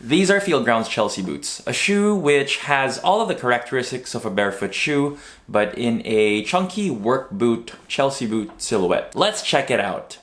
These are Feelgrounds Chelsea Boots, a shoe which has all of the characteristics of a barefoot shoe, but in a chunky work boot Chelsea boot silhouette. Let's check it out.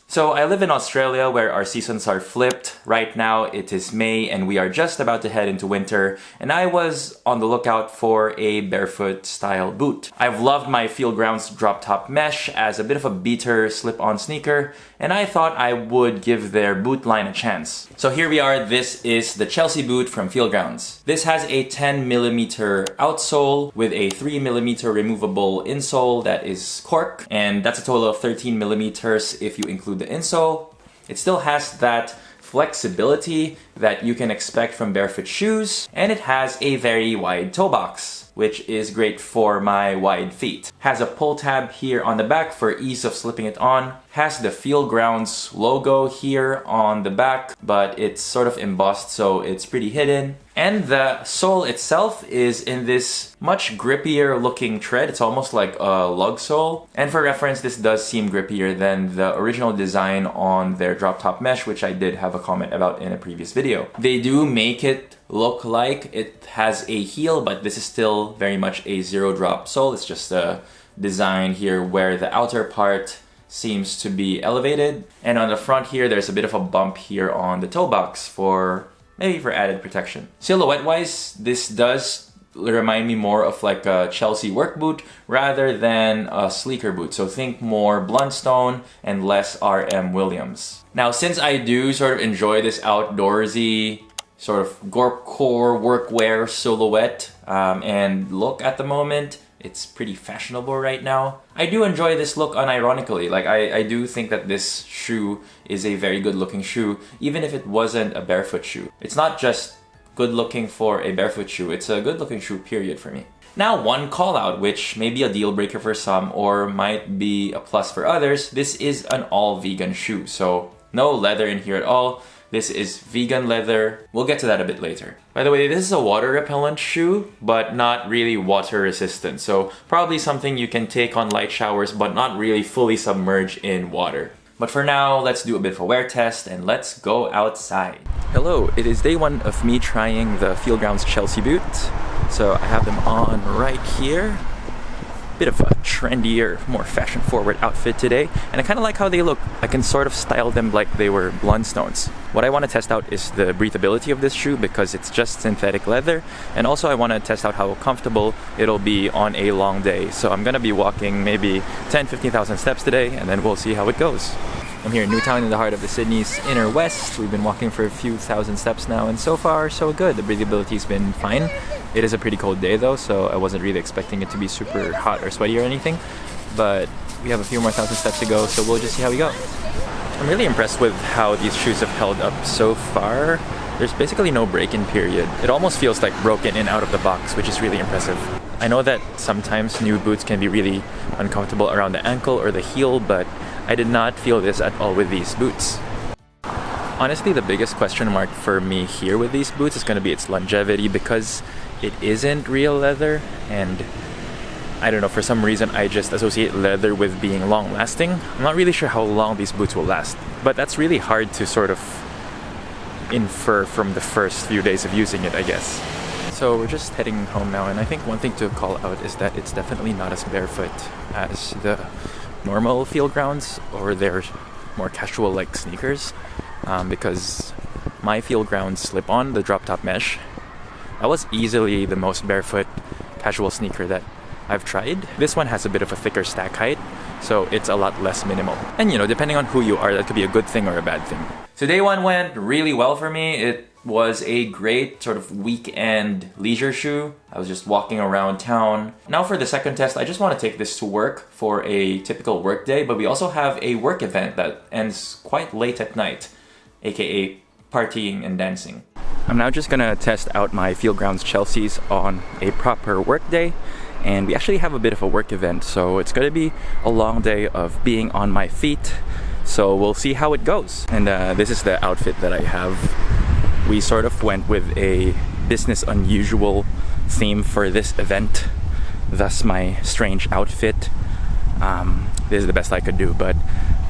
So I live in Australia where our seasons are flipped. Right now it is May and we are just about to head into winter, and I was on the lookout for a barefoot style boot. I've loved my Feelgrounds drop top mesh as a bit of a beater slip-on sneaker, and I thought I would give their boot line a chance. So here we are, this is the Chelsea boot from Feelgrounds. This has a 10mm outsole with a 3mm removable insole that is cork, and that's a total of 13mm if you include the insole. It still has that flexibility that you can expect from barefoot shoes, and it has a very wide toe box, which is great for my wide feet. Has a pull tab here on the back for ease of slipping it on. Has the Feelgrounds logo here on the back, but it's sort of embossed, so it's pretty hidden. And the sole itself is in this much grippier looking tread. It's almost like a lug sole. And for reference, this does seem grippier than the original design on their drop top mesh, which I did have a comment about in a previous video. They do make it look like it has a heel, but this is still very much a zero drop sole. It's just a design here where the outer part seems to be elevated, and on the front here there's a bit of a bump here on the toe box for maybe for added protection. Silhouette wise, this does remind me more of like a Chelsea work boot rather than a sleeker boot, so think more Blundstone and less RM Williams. Now, since I do sort of enjoy this outdoorsy sort of gorpcore workwear silhouette and look at the moment, it's pretty fashionable right now, I do enjoy this look unironically. Like, I do think that this shoe is a very good looking shoe, even if it wasn't a barefoot shoe. It's not just good looking for a barefoot shoe, it's a good looking shoe period for me. Now, one call out, which may be a deal breaker for some or might be a plus for others, this is an all vegan shoe, so no leather in here at all. This is vegan leather. We'll get to that a bit later. By the way, this is a water repellent shoe, but not really water resistant. So probably something you can take on light showers, but not really fully submerge in water. But for now, let's do a bit of a wear test and let's go outside. Hello, it is day one of me trying the Feelgrounds Chelsea boot. So I have them on right here. Bit of a trendier, more fashion-forward outfit today, and I kind of like how they look. I can sort of style them like they were Blundstones. What I want to test out is the breathability of this shoe because it's just synthetic leather, and also I want to test out how comfortable it'll be on a long day. So I'm gonna be walking maybe 10-15,000 steps today, and then we'll see how it goes. I'm here in Newtown in the heart of the Sydney's inner west. We've been walking for a few thousand steps now, and so far so good. The breathability's been fine. It is a pretty cold day though, so I wasn't really expecting it to be super hot or sweaty or anything, but we have a few more thousand steps to go, so we'll just see how we go. I'm really impressed with how these shoes have held up so far. There's basically no break-in period. It almost feels like broken in out of the box, which is really impressive. I know that sometimes new boots can be really uncomfortable around the ankle or the heel, but I did not feel this at all with these boots. Honestly, the biggest question mark for me here with these boots is going to be its longevity, because it isn't real leather, and I don't know, for some reason I just associate leather with being long lasting. I'm not really sure how long these boots will last, but that's really hard to sort of infer from the first few days of using it, I guess. So we're just heading home now, and I think one thing to call out is that it's definitely not as barefoot as the normal Feelgrounds or their more casual like sneakers, because my Feelgrounds slip-on, the drop top mesh, that was easily the most barefoot casual sneaker that I've tried. This one has a bit of a thicker stack height, so it's a lot less minimal. And you know, depending on who you are, that could be a good thing or a bad thing. So day one went really well for me. It was a great sort of weekend leisure shoe. I was just walking around town. Now for the second test, I just want to take this to work for a typical work day, but we also have a work event that ends quite late at night, aka partying and dancing. I'm now just gonna test out my Feelgrounds Chelsea's on a proper work day, and we actually have a bit of a work event, so it's gonna be a long day of being on my feet, so we'll see how it goes. And this is the outfit that I have. We sort of went with a business unusual theme for this event, thus my strange outfit. This is the best I could do, but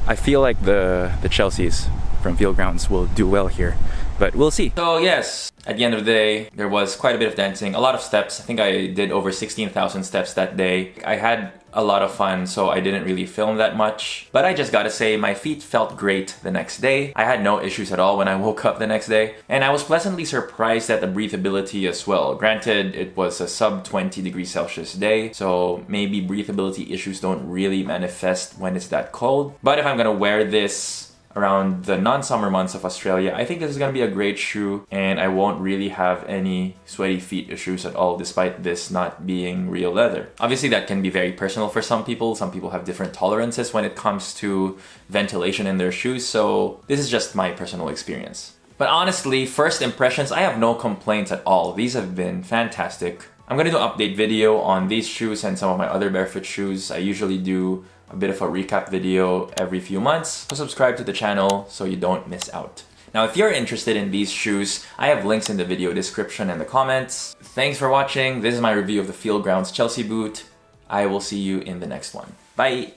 I feel like the Chelsea's from Feelgrounds will do well here. But we'll see. So yes, at the end of the day, there was quite a bit of dancing, a lot of steps. I think I did over 16,000 steps that day. I had a lot of fun, so I didn't really film that much. But I just gotta say, my feet felt great the next day. I had no issues at all when I woke up the next day. And I was pleasantly surprised at the breathability as well. Granted, it was a sub 20 degrees Celsius day, so maybe breathability issues don't really manifest when it's that cold. But if I'm gonna wear this around the non-summer months of Australia, I think this is going to be a great shoe, and I won't really have any sweaty feet issues at all, despite this not being real leather. Obviously, that can be very personal for some people. Some people have different tolerances when it comes to ventilation in their shoes, so this is just my personal experience. But honestly, first impressions, I have no complaints at all. These have been fantastic. I'm going to do an update video on these shoes and some of my other barefoot shoes. I usually do a bit of a recap video every few months, so subscribe to the channel so you don't miss out. Now, if you're interested in these shoes, I have links in the video description and the comments. Thanks for watching. This is my review of the Feelgrounds Chelsea Boot. I will see you in the next one. Bye!